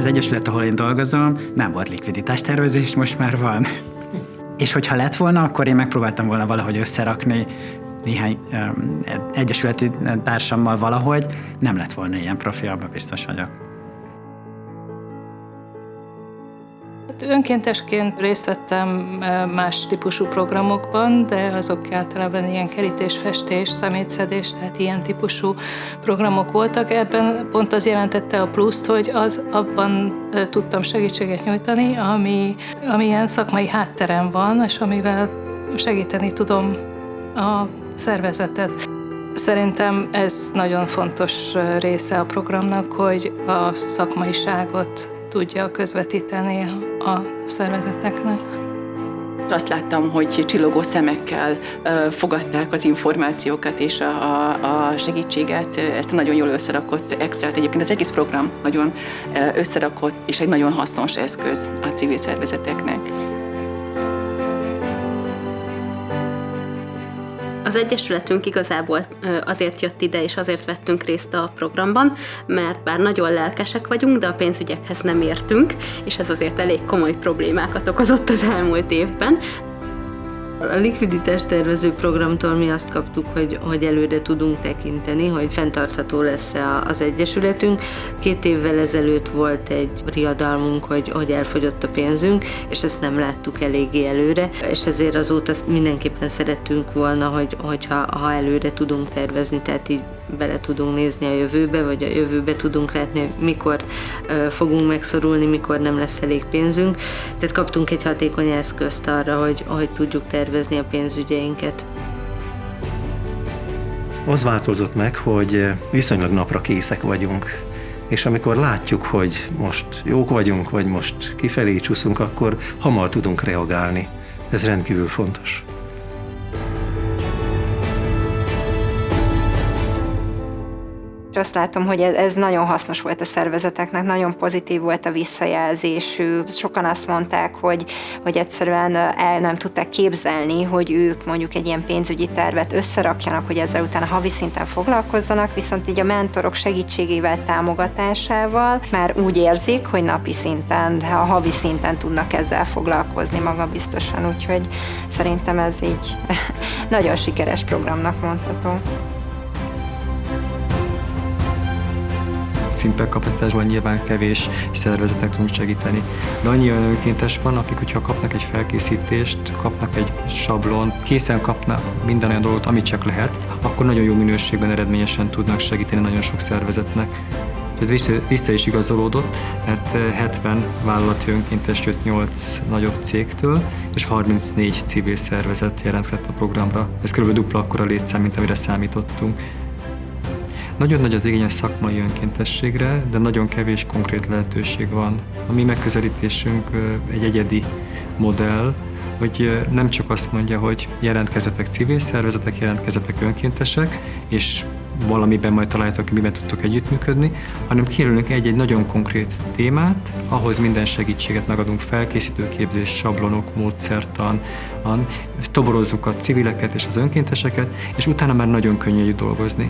Az egyesület, ahol én dolgozom, nem volt likviditástervezés, most már van. És hogyha lett volna, akkor én megpróbáltam volna valahogy összerakni néhány egyesületi társammal valahogy. Nem lett volna ilyen profi, abban biztos vagyok. Önkéntesként részt vettem más típusú programokban, de azok általában ilyen kerítésfestés, szemétszedés, tehát ilyen típusú programok voltak. Ebben pont az jelentette a pluszt, hogy abban tudtam segítséget nyújtani, ami ilyen szakmai hátterem van, és amivel segíteni tudom a szervezetet. Szerintem ez nagyon fontos része a programnak, hogy a szakmaiságot tudja közvetíteni a szervezeteknek. Azt láttam, hogy csillogó szemekkel fogadták az információkat és a segítséget. Ezt a nagyon jól összerakott Excel-t. Egyébként az egész program nagyon összerakott, és egy nagyon hasznos eszköz a civil szervezeteknek. Az Egyesületünk igazából azért jött ide, és azért vettünk részt a programban, mert bár nagyon lelkesek vagyunk, de a pénzügyekhez nem értünk, és ez azért elég komoly problémákat okozott az elmúlt évben. A likviditás tervező programtól mi azt kaptuk, hogy előre tudunk tekinteni, hogy fenntartható lesz az Egyesületünk. 2 évvel ezelőtt volt egy riadalmunk, hogy elfogyott a pénzünk, és ezt nem láttuk eléggé előre, és ezért azóta mindenképpen szerettünk volna, hogyha előre tudunk tervezni, tehát így bele tudunk nézni a jövőbe, vagy a jövőbe tudunk látni, hogy mikor fogunk megszorulni, mikor nem lesz elég pénzünk. Tehát kaptunk egy hatékony eszközt arra, hogy tudjuk tervezni a pénzügyeinket. Az változott meg, hogy viszonylag napra készek vagyunk. És amikor látjuk, hogy most jók vagyunk, vagy most kifelé csúszunk, akkor hamar tudunk reagálni. Ez rendkívül fontos. Azt látom, hogy ez nagyon hasznos volt a szervezeteknek, nagyon pozitív volt a visszajelzésük. Sokan azt mondták, hogy egyszerűen el nem tudták képzelni, hogy ők mondjuk egy ilyen pénzügyi tervet összerakjanak, hogy ezzel utána havi szinten foglalkozzanak, viszont így a mentorok segítségével, támogatásával már úgy érzik, hogy napi szinten, a havi szinten tudnak ezzel foglalkozni magabiztosan, úgyhogy szerintem ez így nagyon sikeres programnak mondható. Szimpel kapacitásban nyilván kevés szervezetek tudunk segíteni. De annyi olyan önkéntes van, akik, hogyha kapnak egy felkészítést, kapnak egy sablon, készen kapnak minden olyan dolgot, amit csak lehet, akkor nagyon jó minőségben, eredményesen tudnak segíteni nagyon sok szervezetnek. Ez vissza is igazolódott, mert 70 vállalati önkéntes jött 8 nagyobb cégtől, és 34 civil szervezet jelentkezett a programra. Ez kb. Dupla akkora létszám, mint amire számítottunk. Nagyon nagy az igény a szakmai önkéntességre, de nagyon kevés konkrét lehetőség van. A mi megközelítésünk egy egyedi modell, hogy nem csak azt mondja, hogy jelentkezzetek civil szervezetek, jelentkezzetek önkéntesek, és valamiben majd találjátok, hogy miben tudtok együttműködni, hanem kijelölünk egy nagyon konkrét témát, ahhoz minden segítséget megadunk, felkészítőképzés, sablonok, módszertan, toborozzuk a civileket és az önkénteseket, és utána már nagyon könnyű dolgozni.